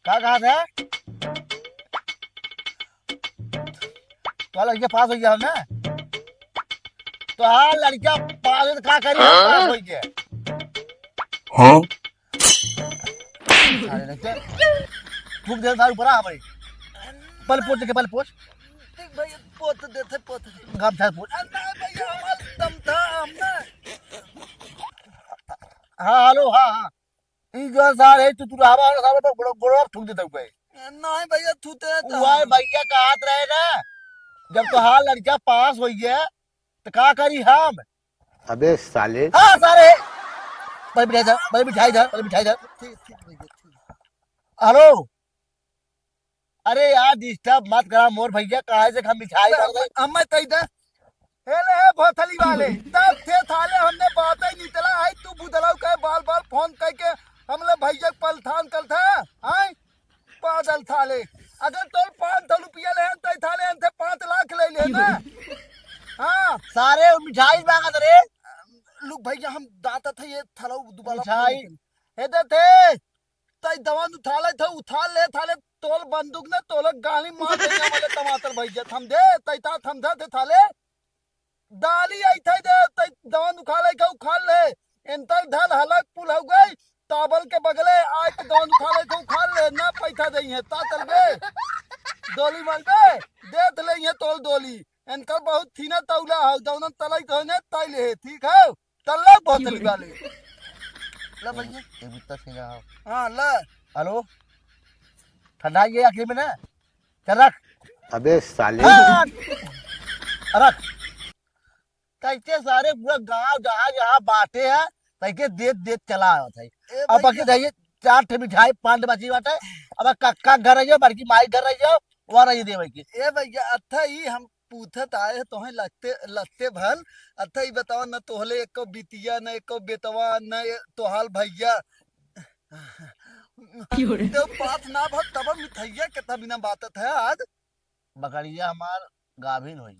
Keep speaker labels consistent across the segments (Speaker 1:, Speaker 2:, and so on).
Speaker 1: कहा था तो लड़के पास हो गया हमने तो हाँ लड़का पास हो तो क्या करी हम पास हो गए हाँ सारे लड़के खूब देर दारू पड़ा हमारी पल पोछ
Speaker 2: भाई पोत देते पोत
Speaker 1: गम था पोछ
Speaker 2: भैया हमार दम था हमने
Speaker 1: हाँ हेलो हाँ हाँ ई जो सारे तू हवा सारे पर गोड़ ठुक देता हूँ
Speaker 2: नहीं भैया थूते
Speaker 1: वाह भैया का हाथ रहे ना जब तो हाँ लड़का पास हो गया तो क्या करी हम
Speaker 3: अबे साले
Speaker 1: हाँ सारे मिठाई था हेलो अरे यार डिस्टर्ब मत करा मोर भैया कहा से हम मिठाई
Speaker 2: हम कही दे हेले है भोथली वाले तब थे थाले हमने बात ही नहीं चला आई तू बुदलाऊ कहे बाल बाल फोन करके हमले भैया पलथान कल था आई पागल थाले अगर तो 500 रुपया ले तो थाले हमसे 5 लाख ले ले ना हाँ
Speaker 1: सारे मिठाई मांगा रे
Speaker 2: लुक भैया हम दाता थे ये थाला दोबारा
Speaker 1: मिठाई
Speaker 2: हे दे थे तई दवान उठा ले थाले तोल बंदूक ने तोल गाली मार देंगे हमारे टमाटर भैया थम दे तई ता थम थे थाले दाली आई थे दे तई दवान उखा ले इंतर धल हलक पुल हो गई ताबल के बगले आज तो दवान उखा ले ना पैसा दई है ता चल गए डोली मांगे दे ले ये तोल डोली इनका बहुत थी ना तौला हो दौन तलाई तो ने तैले ठीक है तल्ला बोतल वाले ला भैया
Speaker 1: ये भी तो सीधा
Speaker 2: हां ला
Speaker 1: हेलो ठंडा ये आखिर में ना चल रख
Speaker 3: अबे साले
Speaker 1: रख कैसे सारे पूरा गांव जहाँ बाटे है तैके देत चला आवत है अब बाकी दही 4 ठे मिठाई 5 बची बाटे अब कक्का घर रहियो बड़की माई घर रहियो वहां रही देवे की
Speaker 2: ए भैया अच्छा ही हम पूछत आए तोहे लगते भल अच्छा ही बताओ न तोहले एको बिटिया न एको बेटवा न तोहाल भैया तो बात ना भत तब मिठैया कितना बिना बातत है आज
Speaker 1: बकरिया हमार गाभिन होई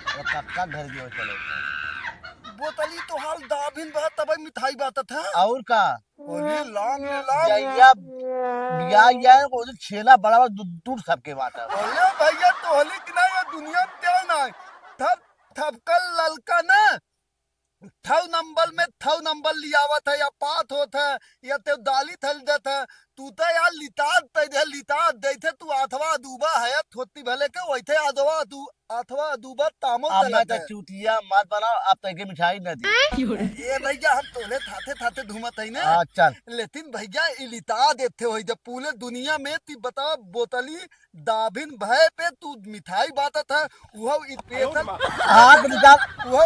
Speaker 1: और कक्का घर जो चले
Speaker 2: बोतली तोहाल दाभिन बात तब मिठाई बातत है
Speaker 1: और का
Speaker 2: बोले लाम
Speaker 1: या बिया वो छेला बड़ा दूर सबके बाटा
Speaker 2: बोले भैया तोहली कि ना ये दुनिया में क्या ना थपकल ललका ना थव नंबर लियावत है या पात होत है या ते दाली थल देत है तू तो यार लिताद देथे तू अथवा दूबा है थोती भले के वैथे अथवा दूबा तामो
Speaker 1: अब मैं तो चूतिया मत बनाओ अब तक मिठाई न दी
Speaker 2: ये भैया हम तोले थाते धूमत है ना
Speaker 1: चल
Speaker 2: लेकिन भैया लिता देते हो जब पूरे दुनिया में ती बता बोतली दाभिन भय पे तू मिठाई बातत है वो स्पेशल
Speaker 1: हाथ निकाल
Speaker 2: वो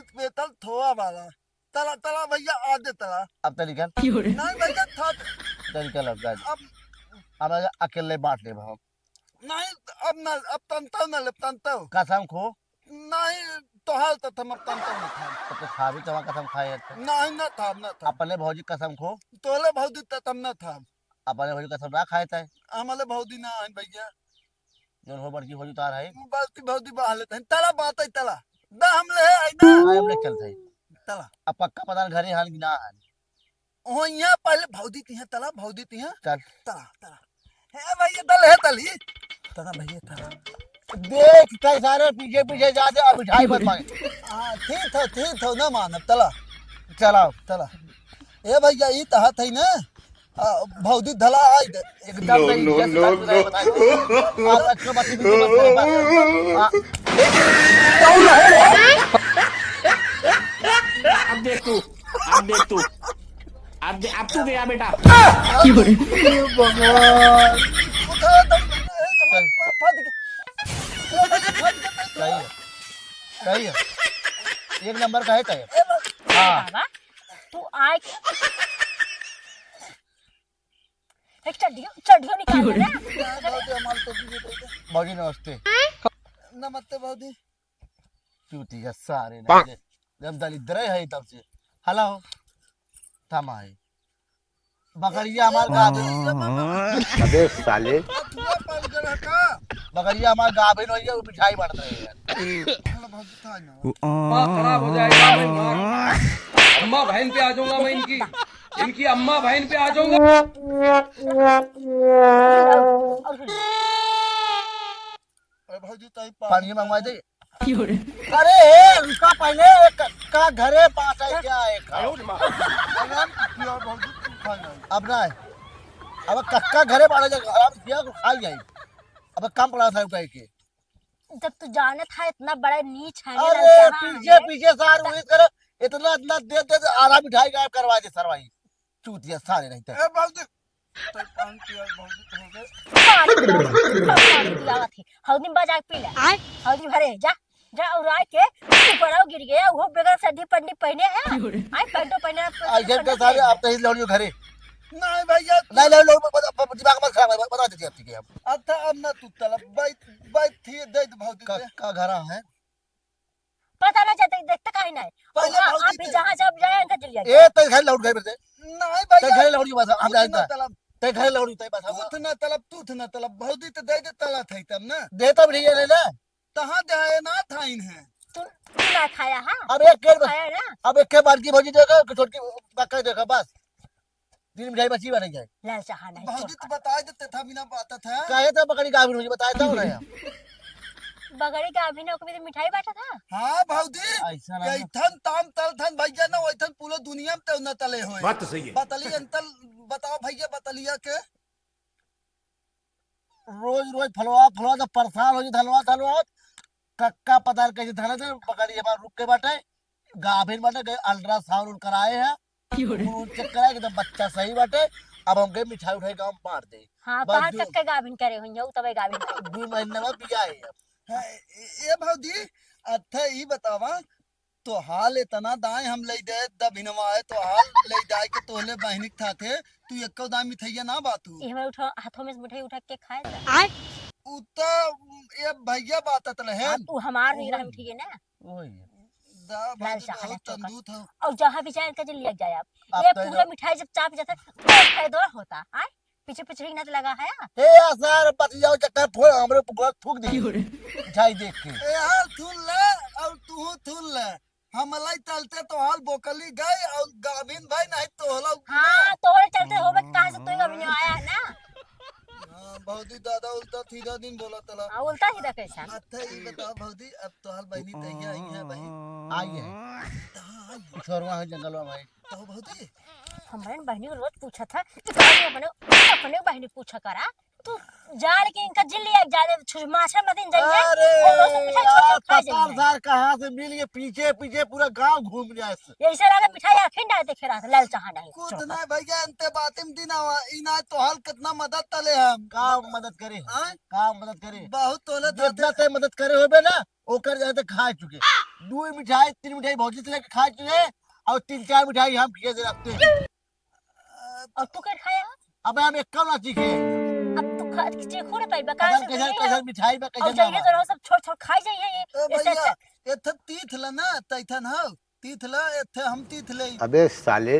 Speaker 2: स्पेशल थोआ वाला तला भैया आधे तला
Speaker 1: अब तो निकल
Speaker 2: नहीं भैया था
Speaker 1: तो निकल अब अकेले बांट ले हम
Speaker 2: नहीं अब तंता
Speaker 1: कसम खो
Speaker 2: नहीं तो हाल तो हम अब तंता नहीं था
Speaker 1: तो खा भी तो कसम खाए
Speaker 2: नहीं ना था
Speaker 1: अपने भौजी कसम खो
Speaker 2: तोले भौजी तम ना था
Speaker 1: अपने भौजी कसम ना खाए थे
Speaker 2: हमारे भौजी ना है भैया
Speaker 1: जो हो बड़की भौजी तार है
Speaker 2: बल्कि भौजी बहा लेते हैं तला बात है तला दा हमले है ना
Speaker 1: हमले चलते हैं
Speaker 2: तला
Speaker 1: अब पक्का पता घरे हाल ना है
Speaker 2: ओ यहाँ पहले भौजी ती है तला भौजी ती है
Speaker 1: चल
Speaker 2: तला है भैया दल है तली तला भैया तला
Speaker 1: देख कई सारे पीछे जा दे और मिठाई मत मांगे
Speaker 2: हां ठीक था ना मान तला
Speaker 1: चलाओ
Speaker 2: तला ए भैया ई तहा थई ना भौजी धला आई
Speaker 1: एकदम नो अच्छा बात
Speaker 4: अब देख तू अब तू गया बेटा
Speaker 1: भगवान सही है एक नंबर का है तय हाँ
Speaker 5: तू आए एक चड्डियों निकाल ना
Speaker 1: भौजी नमस्ते
Speaker 2: नमस्ते भौजी
Speaker 1: चूती है सारे जब दलिद्र है तब से हला हो थमा है बकरिया हमार
Speaker 3: अबे साले
Speaker 1: बकरिया हमार गाभिन हो गया वो मिठाई बांट रहे हैं
Speaker 4: खराब हो जाएगा
Speaker 6: अम्मा बहन पे आ जाऊंगा मैं इनकी अम्मा बहन पे आ जाऊंगा।
Speaker 5: और फिर
Speaker 2: अरे भौजी तई
Speaker 1: पानी मंगवा दे।
Speaker 4: Fiore,
Speaker 1: अरे रुका पहले का घरे पास है क्या है
Speaker 2: भौजी तू खा ना।
Speaker 1: अब ना अब कक्का घरे बाड़ा जा आराम किया खाई जाए। अब कम पड़ा था कह के।
Speaker 5: जब तू जाने था इतना बड़ा नीच है
Speaker 1: अरे पीछे पीछे सार उम्मीद करो इतना इतना दे आधा मिठाई गायब करवा दे सरवाई चूतिया सारे नहीं थे।
Speaker 2: ए भौजी तई पानी पिया भौजी हो गए।
Speaker 5: पानी पियावा थी हौदी बजा के पी ले हौदी भरे जा जा और आए के ऊपर आओ गिर गया वो बगैर सड्डी पन्नी पहने है आई पैंटो पहने
Speaker 1: ऐसे के सारे आप तो ही लौड़ियो घरे
Speaker 2: नहीं भैया
Speaker 1: नहीं लो दिमाग मत खराब बता देती अब ठीक है।
Speaker 2: अच्छा अब ना तू तलब बैठ थी दे दे भौजी के।
Speaker 1: का घरा है
Speaker 5: पता ना चलता देखता काहे नहीं
Speaker 2: पहले
Speaker 5: आप
Speaker 2: भौजी
Speaker 5: भी
Speaker 2: थे।
Speaker 5: जहां जब जाए इनका चल जाए
Speaker 1: ए तई घर लौट गए बते
Speaker 2: नहीं
Speaker 1: तई
Speaker 2: भैया
Speaker 1: घरे लौड़ी बस हम जानता
Speaker 2: तलब
Speaker 1: तई घरे लौड़ी तई बस हम
Speaker 2: तूथ न तलब भौजी तो दे दे तला थई तब ना
Speaker 1: देता भी नहीं है ना।
Speaker 2: तहां जाए ना थाइन है।
Speaker 5: तू ना खाया हां
Speaker 1: अब एक के
Speaker 5: खाया ना
Speaker 1: अब एक के बार की भौजी देखो छोटकी काका देखो बस दिन मिठाई बची बन जाए।
Speaker 5: लाल चाहा नहीं
Speaker 2: भौजी तो बता देते था बिना बात था।
Speaker 1: काहे तो बकरी का भी मुझे बताया था ना
Speaker 5: बगड़ी का अभिनव को भी तो मिठाई बांटा था
Speaker 2: हां भौजी
Speaker 1: ऐसा ना
Speaker 2: ऐथन ताम तल थन भैया ना ओइथन पूरा दुनिया में तो न तले होए।
Speaker 6: बात तो सही है।
Speaker 2: बतली अंतल बताओ भैया बतलिया के
Speaker 1: रोज रोज फलवा फलवा तो परेशान हो जी धलवा धलवा कक्का पता कैसे धले थे बकरी हमारे रुक के बाटे गाभिन बाटे गए अल्ट्रासाउंड कराए हैं
Speaker 4: Fiore,
Speaker 1: चेक कराए कि तो बच्चा सही बाटे। अब हम गए मिठाई उठाई गाँव में बांट दे
Speaker 5: हां
Speaker 1: बस
Speaker 5: कहां
Speaker 1: जो-
Speaker 5: तक के गाभिन करे हुई तबे गाभिन करे
Speaker 1: 2 महीने में बिया है अब।
Speaker 2: है, ये भौजी अच्छा ई बतावा तो हाल इतना दाएं हम ले दे दबिनवा है तो हाल ले जाए के तोले बहनिक था थे तू एको दाम मिठैया ना बातू
Speaker 5: ये हमें उठा हाथों में से मिठाई उठा के खाए
Speaker 2: उता ये भैया बात रहे
Speaker 5: तू हमार नहीं रहा मिठाई ना
Speaker 1: वही
Speaker 2: दा
Speaker 5: लाल
Speaker 2: भौजी
Speaker 5: चाहा
Speaker 2: बहुत
Speaker 5: चौका।
Speaker 2: तंदू था।
Speaker 5: और जहां भी जाए इनका चल लिया जाए
Speaker 1: अब
Speaker 5: आप ये
Speaker 1: तो
Speaker 5: पूरा मिठाई जब चाप जाता तो फायदा होता है पीछे पीछे ही ना तो लगा है
Speaker 1: हे सर पति जाओ चक्कर फोड़ हमरे ऊपर थूक दी
Speaker 4: Fiore,
Speaker 1: मिठाई देख के।
Speaker 2: ए हाल थुल ले और तू थुल ले हम लाई चलते तो हाल बोकली गए और गाभिन भाई नहीं तो होला
Speaker 5: हाँ तोड़े चलते होबे कहां से तू अभी नहीं आया है ना
Speaker 2: हां भौजी दादा उल्टा सीधा दिन बोला तला।
Speaker 5: हाँ उल्टा सीधा कैसा
Speaker 2: अच्छा ये बताओ भौजी अब तो हाल बहनी तैया आई है बहन
Speaker 1: आई है छोरवा है जंगल में भाई
Speaker 2: तो भौजी
Speaker 5: हमारे बहनी को रोज पूछा था कि कहानी अपने बहनी पूछा करा तू जा लेकिन इनका जिल लिया जा माछा मत दिन जाइए
Speaker 1: अरे
Speaker 5: और रोज मिठाई छोड़ खा
Speaker 1: यार
Speaker 5: जाइए
Speaker 1: सर कहाँ से मिल गए पीछे पीछे पूरा गांव घूम जाए
Speaker 5: ऐसा लगा मिठाई आखिर डाल देखे रहा था लाल चाहा नहीं
Speaker 2: कुछ ना भैया अंते बातिम दिन आवा इना तो हाल कितना मदद तले हम
Speaker 1: काम मदद करे
Speaker 2: हाँ?
Speaker 1: काम मदद करे
Speaker 2: बहुत तोले
Speaker 1: जितना ते मदद करे होबे ना ओकर जाते खा चुके 2 मिठाई 3 मिठाई भौजी से लेके खा चुके और 3-4 मिठाई हम खिए से रखते हैं।
Speaker 5: और तू क्या खाया
Speaker 1: अब हम एक कम ना सीखे
Speaker 5: अब तू खा किसी खोने पाई बका
Speaker 1: कैसे
Speaker 5: से
Speaker 1: कैसे
Speaker 5: दुनिया
Speaker 1: कैसे मिठाई में
Speaker 5: और
Speaker 1: कैसे
Speaker 5: जाइए जरा सब छोड़ छोड़ खाई जाइए
Speaker 2: ए
Speaker 5: ये
Speaker 2: भैया
Speaker 5: ऐसे
Speaker 2: एथ तीथ ल ना तैथन हो तीथ ल एथे हम तीथ ले
Speaker 3: अबे साले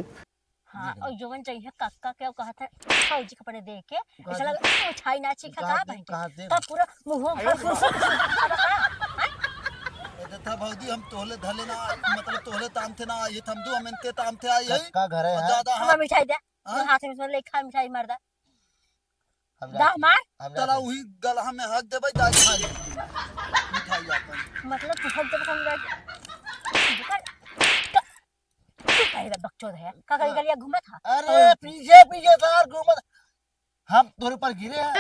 Speaker 5: हाँ और जोवन चाहिए काका क्या कहा था फौजी कपड़े दे के ऐसा लगा मिठाई ना चीखा कहा भाई
Speaker 1: कहाँ दे
Speaker 5: तब पूरा मुंह
Speaker 2: था भौजी हम तोले धले ना मतलब तोले ताम थे ना ये थम दो हम इनते ताम थे आई है
Speaker 1: का घर है
Speaker 2: ज्यादा
Speaker 5: हमारा मिठाई दे
Speaker 2: हाँ?
Speaker 5: हाथ में ले खा मिठाई मार दा
Speaker 1: हम
Speaker 5: दा मार
Speaker 1: हम
Speaker 2: तला वही गलहा में हक देबै दाई खाई मिठाई अपन
Speaker 5: मतलब तू हद तक समझ तू कहेगा बकचोद है काका गलिया घूमा था
Speaker 1: अरे पीछे पीछे सर घूमत हम तोरे पर गिरे हैं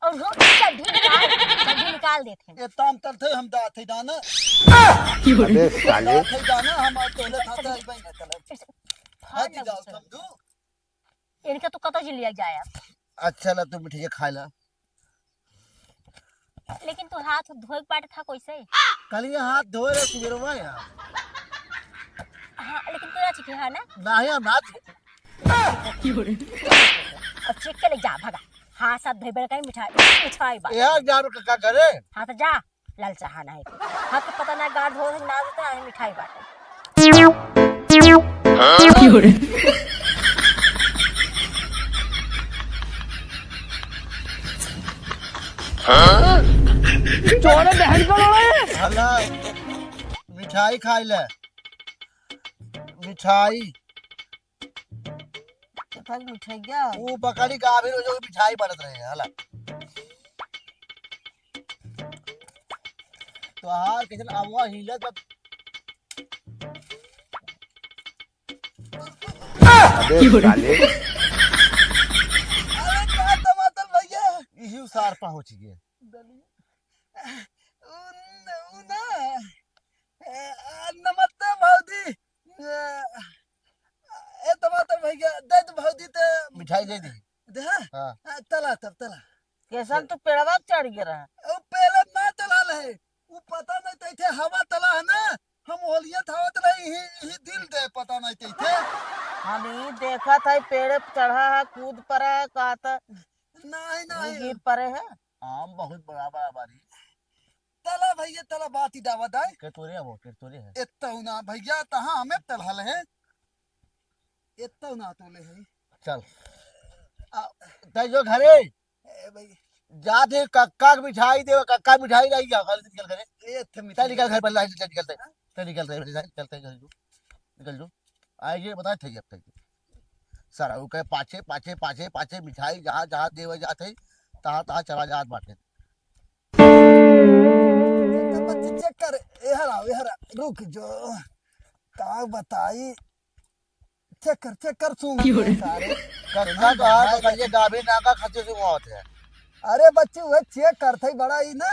Speaker 5: और वो चड्डी निकाल देते हैं
Speaker 2: ये ताम तल थे हम दात थे दाना
Speaker 4: Fiore,
Speaker 3: अबे साले
Speaker 2: दात थे दाना हम तोले थाते आई बई तले
Speaker 5: फाड़
Speaker 2: हद जाओ
Speaker 5: ना
Speaker 2: थम दो
Speaker 5: इनका तो कतो लिया जाए
Speaker 1: अच्छा ला तू मिठाई खा ला
Speaker 5: लेकिन तू हाथ धोए पाटे था कैसे
Speaker 1: कल ये हाथ धोए रहे सुबह में यार
Speaker 5: हाँ लेकिन तू ना चिके है ना
Speaker 1: नहीं हम हाथ
Speaker 4: Fiore,
Speaker 5: अब चेक के ले जा भगा हाँ सब धोए बेड़ का मिठाई बात
Speaker 1: यार जानो का करे
Speaker 5: हाँ तो जा लाल चाहा नहीं हाँ तो पता ना गाड़ धो ना देता है मिठाई बाटे
Speaker 4: Fiore,
Speaker 1: हला मिठाई खाई ले मिठाई
Speaker 2: था मिठाई क्या
Speaker 1: वो बकरी गाभिन हो जो मिठाई बनत रहे हला तो हार किचन अमवा हिलत बा
Speaker 3: अबे साले
Speaker 2: अरे क्या टमाटर भैया
Speaker 1: इही सार पहुंच गए
Speaker 2: नमस्ते भौजी ए टमाटर भैया दे दो भौजी ते
Speaker 1: मिठाई दे दी
Speaker 2: दे
Speaker 1: हाँ
Speaker 2: तला तब तला
Speaker 5: कैसन तू पेड़वा चढ़ गया रहा
Speaker 2: ओ पहले ना तला है वो पता नहीं थे थे हवा तला है ना हम ओलिया थावत रही ही दिल दे पता नहीं थे
Speaker 5: हम ही देखा था पेड़ पे चढ़ा है कूद पड़ा है कहा था
Speaker 2: नहीं नहीं
Speaker 5: गिर पड़े है
Speaker 1: आम बहुत बड़ा बड़ा बारी
Speaker 2: तला भैया तला बात ही दावत है
Speaker 1: के तोरे वो के तोरे है
Speaker 2: इतना ना भैया तहां हमें तलहल है इतना ना तोले है
Speaker 1: चल तै जो घरे
Speaker 2: ए भाई
Speaker 1: जा दे कक्का की मिठाई दे कक्का मिठाई नहीं क्या कल निकल करे
Speaker 2: ए थे
Speaker 1: चल
Speaker 2: मिठाई
Speaker 1: निकल घर पर लाई चल निकलते चल निकलते चलते निकल जो आइए बता थे अब तक सारा वो कहे पाछे पाछे पाछे पाछे मिठाई जहाँ जहाँ देवे जाते तहाँ तहाँ चला जात बाटे
Speaker 2: बच्चे चेक कर ए हरा रुक जो का बताई चेक कर सुन सारे
Speaker 1: कक्का कहा तो कहिए गाभी नाका खच्चे से मौत है
Speaker 2: अरे बच्चे वह चेक करते ही बड़ा ही ना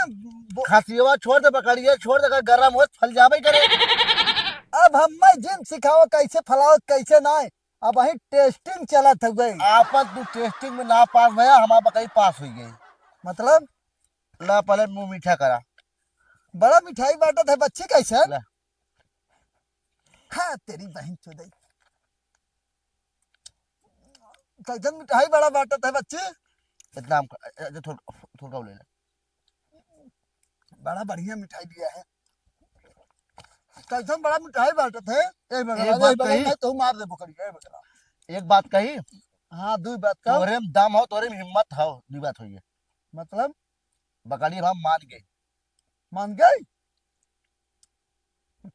Speaker 1: खसियवा छोड़ दे पकड़िए छोड़ दे अगर गरम हो फल जावे करे
Speaker 2: अब हम जिन सिखाओ कैसे फलाओ कैसे ना अब वही टेस्टिंग चला था गई
Speaker 1: आपन तू टेस्टिंग में ना पास भया हमारा बकरी पास हुई गई
Speaker 2: मतलब
Speaker 1: ला पहले मुंह मीठा करा
Speaker 2: बड़ा मिठाई बांटा था बच्चे कैसे
Speaker 1: ला।
Speaker 2: हाँ तेरी बहन चुदई कैसे मिठाई बड़ा बांटा था बच्चे
Speaker 1: इतना हम थोड़ा ले ले
Speaker 2: बड़ा बढ़िया मिठाई दिया है कैसे बड़ा मिठाई बांटा थे
Speaker 1: एक बात कही
Speaker 2: तो मार दे बकरी ए बकरा
Speaker 1: एक बात कही
Speaker 2: हाँ दू बात का
Speaker 1: तोरे में दम हो तोरे में हिम्मत हो दी बात हुई है
Speaker 2: मतलब
Speaker 1: बकरी हम मान गए
Speaker 2: मान गई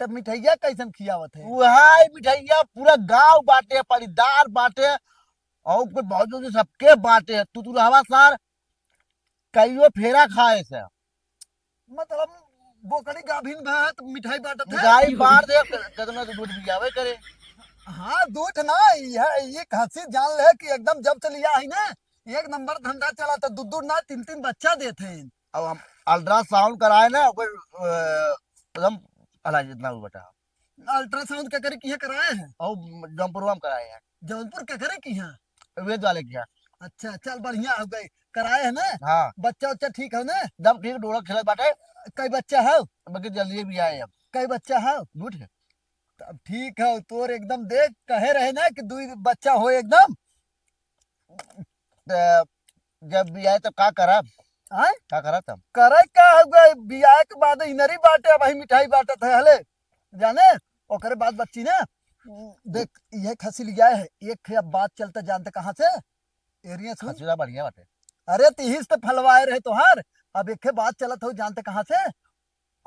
Speaker 2: तब मिठाइया कैसन खियावत है
Speaker 1: वहाँ मिठाइया पूरा गांव बांटे परिदार बांटे और कुछ बहुत जो सबके बांटे तू हवा सार कईयो फेरा खाए से
Speaker 2: मतलब बोकड़ी गाभिन भात मिठाई बांटत है
Speaker 1: गाय बांट दे कितना तो दूध भी आवे करे
Speaker 2: हाँ दूध ना ये हंसी जान ले कि एकदम जब से लिया है ना एक नंबर धंधा चला था दूध ना 3 बच्चा देते हैं
Speaker 1: अब हम अल्ट्रासाउंड कराए ना कोई एकदम अला जितना भी बता
Speaker 2: अल्ट्रासाउंड का करे किया कराए हैं
Speaker 1: और जमपुर हम कराए हैं
Speaker 2: जौनपुर का करे किया
Speaker 1: वेद वाले किया
Speaker 2: अच्छा चल बढ़िया हो गई कराए है ना
Speaker 1: हाँ
Speaker 2: बच्चा उच्चा ठीक है ना
Speaker 1: दम ठीक डोलक खेलत बाटे
Speaker 2: कई बच्चा है
Speaker 1: बाकी जल्दी भी आए अब
Speaker 2: कई बच्चा है
Speaker 1: झूठ है
Speaker 2: तब ठीक है तोर एकदम देख कहे रहे ना कि 2 बच्चा हो एकदम
Speaker 1: जब भी आए तब का करा
Speaker 2: आए
Speaker 1: का करा तब
Speaker 2: करे क्या हो गए बियाह के बाद इनरी बाटे वही मिठाई बांटत है हले जाने ओकरे बाद बच्ची ना देख ये खसी लिया है एक अब बात चलता जानते कहाँ से एरिया सुन
Speaker 1: खसीदा बढ़िया बाटे
Speaker 2: अरे तीस तो फलवाए रहे तोहार अब एक बात चलत हो जानते कहाँ से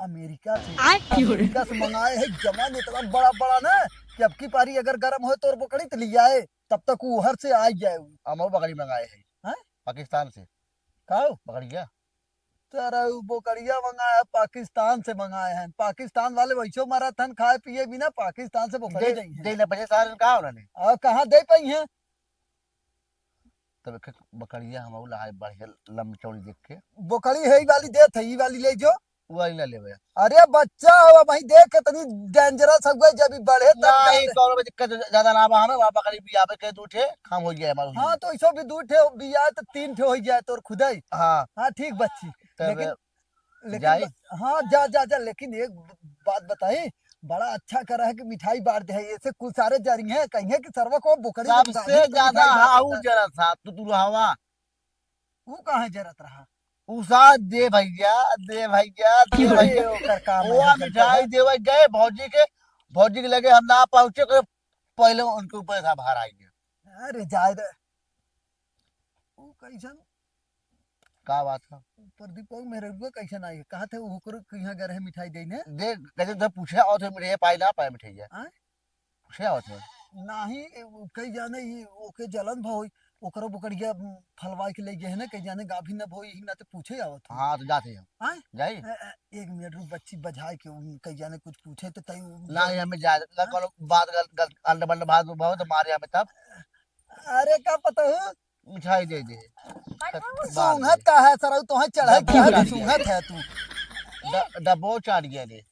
Speaker 2: अमेरिका से मंगाए है जमान इतना बड़ा बड़ा ना कि अब की पारी अगर गर्म हो तो बकरी तो लिया है तब तक वो उहर से आ जाए
Speaker 1: हम बकरी मंगाए हैं
Speaker 2: हैं?
Speaker 1: पाकिस्तान से
Speaker 2: कहो
Speaker 1: बकरी क्या
Speaker 2: तेरा बोकड़िया मंगाया है पाकिस्तान से मंगाए हैं पाकिस्तान वाले वैसो मैराथन खाए पिए बिना पाकिस्तान से बोकड़ी नहीं है
Speaker 1: देने बजे सारे कहा उन्होंने
Speaker 2: और कहाँ दे पाई है
Speaker 1: तब एक बकरिया हम लाए बढ़िया लंबी चौड़ी देख के
Speaker 2: बोकड़ी है वाली दे थी वाली ले जो
Speaker 1: वो वाली ना लेवे
Speaker 2: अरे बच्चा हो वही देख के तनी डेंजरस हो गए जब बढ़े तब
Speaker 1: नहीं
Speaker 2: जाते।
Speaker 1: कौनो में दिक्कत ज्यादा ना बा हमें वहाँ बकरी भी आवे के दूठे काम हो गया हमारा
Speaker 2: हाँ तो इसो भी 2 ठे बिया तो 3 ठे हो जाए तो खुदाई
Speaker 1: हाँ
Speaker 2: हाँ ठीक बच्ची
Speaker 1: तब
Speaker 2: लेकिन
Speaker 1: जाई?
Speaker 2: हाँ जा लेकिन एक बात बताई बड़ा अच्छा करा है कि मिठाई बांट दे है ऐसे कुछ सारे जारी हैं कहीं कि सर्व को बुकड़ी
Speaker 1: सबसे ज्यादा हाउ जरा था तू हवा
Speaker 2: वो कहाँ जरत रहा
Speaker 1: उषा दे भैया दे भैया
Speaker 2: ओकर काम है,
Speaker 1: वो
Speaker 2: जनता
Speaker 1: मिठाई देवे गए भौजी के लगे हम ना पहुंचे के पहले उनके ऊपर था बाहर आई गया
Speaker 2: है। अरे जाए रे वो कैसन
Speaker 1: का बात है
Speaker 2: प्रदीप मेरे रुआ कैसन आई कहा थे वो कहाँ गए है मिठाई देने
Speaker 1: देख कहते तो पूछा और तो मेरे पाई ना पाए मिठाई पूछे आवत है।
Speaker 2: नाही कई जाने ही ओके जलन भई ओकरो बुकड़िया फलवाई के ले गए है ना कई जाने गाभी न भई ही ना तो पूछे आवत हो।
Speaker 1: हाँ तो जाते हम
Speaker 2: हाँ?
Speaker 1: जाई।
Speaker 2: एक मिनट रुक बच्ची बजाए के कई जाने कुछ पूछे तो तई
Speaker 1: ना ये हमें जाए ना कल बात गल अंडा बंडा भात बहुत मारे हमें तब
Speaker 2: अरे का पता हो
Speaker 1: मिठाई दे दे।
Speaker 2: सूंघत का है सर तो चढ़ा क्या है सूंघत है तू
Speaker 1: डब्बो चाट गया ले।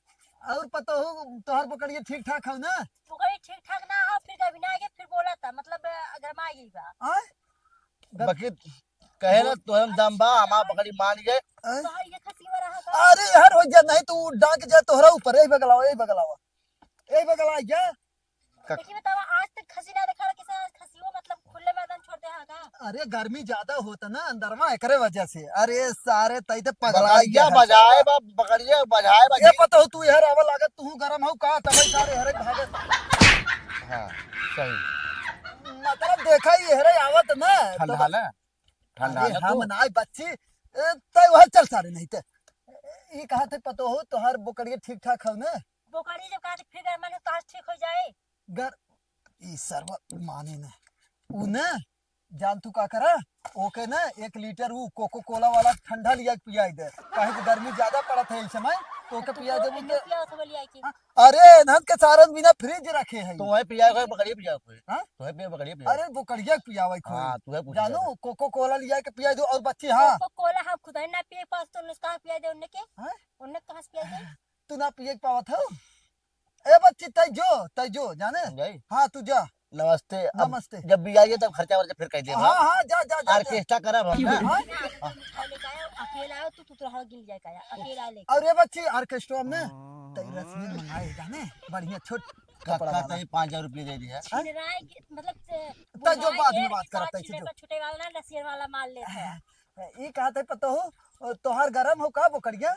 Speaker 2: और पता हो तोहर पकड़िए ठीक ठाक हो ना
Speaker 5: पुकड़ी ठीक ठाक ना हो फिर कभी ना आगे फिर बोला था मतलब गरमा गई बा
Speaker 2: आय?
Speaker 1: बाकी कहे ना तो हम दम बा हमार पकड़ी मान गए।
Speaker 2: आय?
Speaker 5: तोहर ये खसीवा रहा का
Speaker 2: अरे यार हो जा नहीं तू डांक जा तोहरा ऊपर यही बगलावा यही बगला जा
Speaker 5: देखी बतावा आज तक खसी ना देखा किसी आज खसीवा मतलब खुले मैदान छोड़ दे हा का
Speaker 2: अरे गर्मी ज्यादा होता ना अंदर में एकरे वजह से अरे सारे तई ते पगला
Speaker 1: बकरिया बजाए बा बकरिया बजाए बा
Speaker 2: ये पता हो तू यार आवा लागत तू गरम हो का तब सारे हरे भागत
Speaker 1: हाँ सही
Speaker 2: मतलब देखा ही हरे आवत ना
Speaker 1: ठंडा ना ठंडा
Speaker 2: अरे
Speaker 1: ना
Speaker 2: हम नाय बच्ची तय वह चल सारे नहीं ते ये कहा थे पता हो तोहर बुकड़िए ठीक ठाक हो ना
Speaker 5: बोकड़ी जब कहा फिर गरमा ने तो आज ठीक हो जाए
Speaker 2: गर ई सर्व माने ना उ ना जान तू का करा ओके ना 1 लीटर वो कोको कोला वाला ठंडा लिया के पियाई दे काहे कि गर्मी ज्यादा पड़त है इस समय तो ओके पिया दे बोले
Speaker 5: पिया तो बोली आई की
Speaker 2: अरे नहन के सारन बिना फ्रिज रखे हैं
Speaker 1: तो वही पिया कोई बकरिया पिया कोई
Speaker 2: हाँ?
Speaker 1: तो वही पिया बकरिया पिया
Speaker 2: अरे बुकड़िया के पियावे खो
Speaker 1: हाँ तू है पूछ
Speaker 2: जानू कोको कोला लिया के पिया दो और बच्ची हाँ
Speaker 5: को कोला हम खुद ही ना पिए पास तो नुस्खा पिया दे उन्हें के
Speaker 2: हाँ?
Speaker 5: उन्हें कहां से पिया दे
Speaker 2: तू ना पिए के पावत हो ए बच्ची तय जो जाने
Speaker 1: जाई
Speaker 2: हाँ तू जा
Speaker 1: नमस्ते अब
Speaker 2: नमस्ते
Speaker 1: जब भी आइए तब खर्चा वर्चा फिर कह दे
Speaker 2: हाँ हाँ जा जा जा, जा।
Speaker 1: ऑर्केस्ट्रा करब हम ना
Speaker 2: हाँ?
Speaker 5: मिठाई लेके आया अकेला आया तू रहा गिल जाए का अकेला ले
Speaker 2: और ये बच्ची ऑर्केस्ट्रा में तई रसमी मंगाए जाने बढ़िया छोट कपड़ा
Speaker 1: कक्का
Speaker 2: वाला।
Speaker 1: तई 5000 रुपये दे दिया
Speaker 5: छिनराय मतलब
Speaker 2: तो जो बाद में बात करत है, जो।
Speaker 5: छुटे वाला ना लसियर वाला माल लेते हैं
Speaker 2: ये कहा थे पता हो तोहार गरम हो का बुकड़िया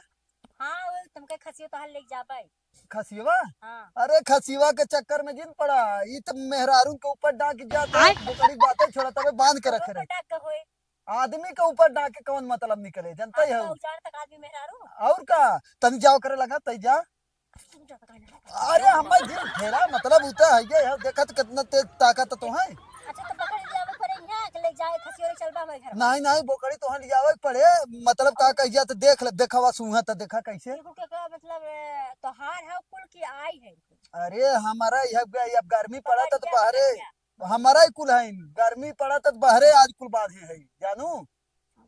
Speaker 5: हां वो तुमके खसियो तो हल ले जा पाए
Speaker 2: खसिवा
Speaker 5: हां
Speaker 2: अरे खसिवा के चक्कर में जिन पड़ा ये तो मेहरारू के ऊपर डांक जाता है बुकड़ी बातें छोड़ा तबे बांध के रखे रहे
Speaker 5: टाक होए
Speaker 2: आदमी के ऊपर डांक के कौन मतलब निकले जनता ही है
Speaker 5: उजाड़ तक आदमी मेहरारू
Speaker 2: और का तन जाओ करे लगा तई जा
Speaker 5: तुम जो पकड़ना
Speaker 2: अरे हमारे दिल फेरा मतलब होता है ये देखा तो कितना तेज ताकत तो है
Speaker 5: अच्छा तो पकड़ लिया वो पर यहां के ले जाए खसियो चलबा हमारे घर
Speaker 2: नहीं नहीं बोकड़ी तो लिया पड़े मतलब का कहिया तो देख ले देखा सूहा तो देखा कैसे
Speaker 5: देखो क्या मतलब त्योहार है कुल की आई है
Speaker 2: अरे हमारा यह अब गर्मी पड़ा था तो बाहरे हमारा ही कुल है गर्मी पड़ा था तो बाहरे आज कुल बाधी है जानू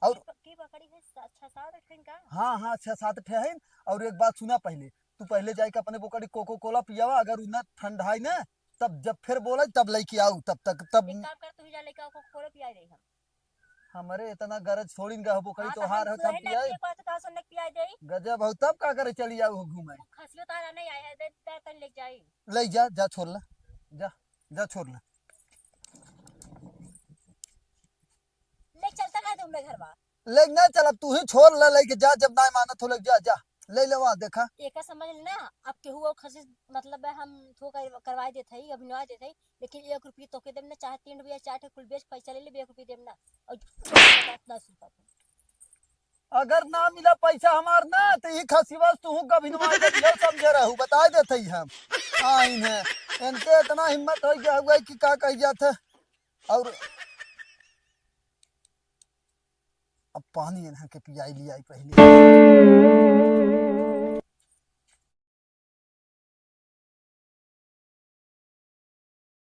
Speaker 2: और
Speaker 5: की बकरी है 6-7 ठन का
Speaker 2: हाँ हाँ 6-7 ठे है और एक बात सुना पहले तू पहले जाके अपने बोकड़ी कोको कोला पियावा अगर उन्हें ठंडाई ना तब जब फिर बोला तब लेके आओ तब तक तब
Speaker 5: एक काम कर तू जा लेके को खोले पिया दे हम
Speaker 2: हमारे इतना गरज छोड़ी न बोकड़ी तो हार है तब पियाई
Speaker 5: एक बार तो कहा सुनने पिया दे
Speaker 2: गजब हो तब का करे चली जाओ घूमे
Speaker 5: खसियो तारा नहीं आया है दे तन ले जाई
Speaker 2: ले जा छोड़ ला जा छोड़ ला
Speaker 5: ले चलता का तुम घर बा
Speaker 2: ले ना चल अब तू ही छोड़ ला लेके जा जब ना मानत हो लग जा ले ले वहाँ देखा
Speaker 5: एक समझ लेना अब के हुआ खसिस मतलब है हम थो करवा देते ही अभिनवा देते ही लेकिन 1 रुपया तो के देम ना चाहे 3 रुपया चाहे कुल बेच पैसा ले ले 1 रुपया देम ना और 10 रुपया
Speaker 2: अगर ना मिला पैसा हमार ना तो ये खसीवा तू कभी न समझे रहू बता देते ही हम आइन है इनके इतना हिम्मत हो गया हुआ कि का कह जाते और अब पानी इन्हें के पियाई लिया पहले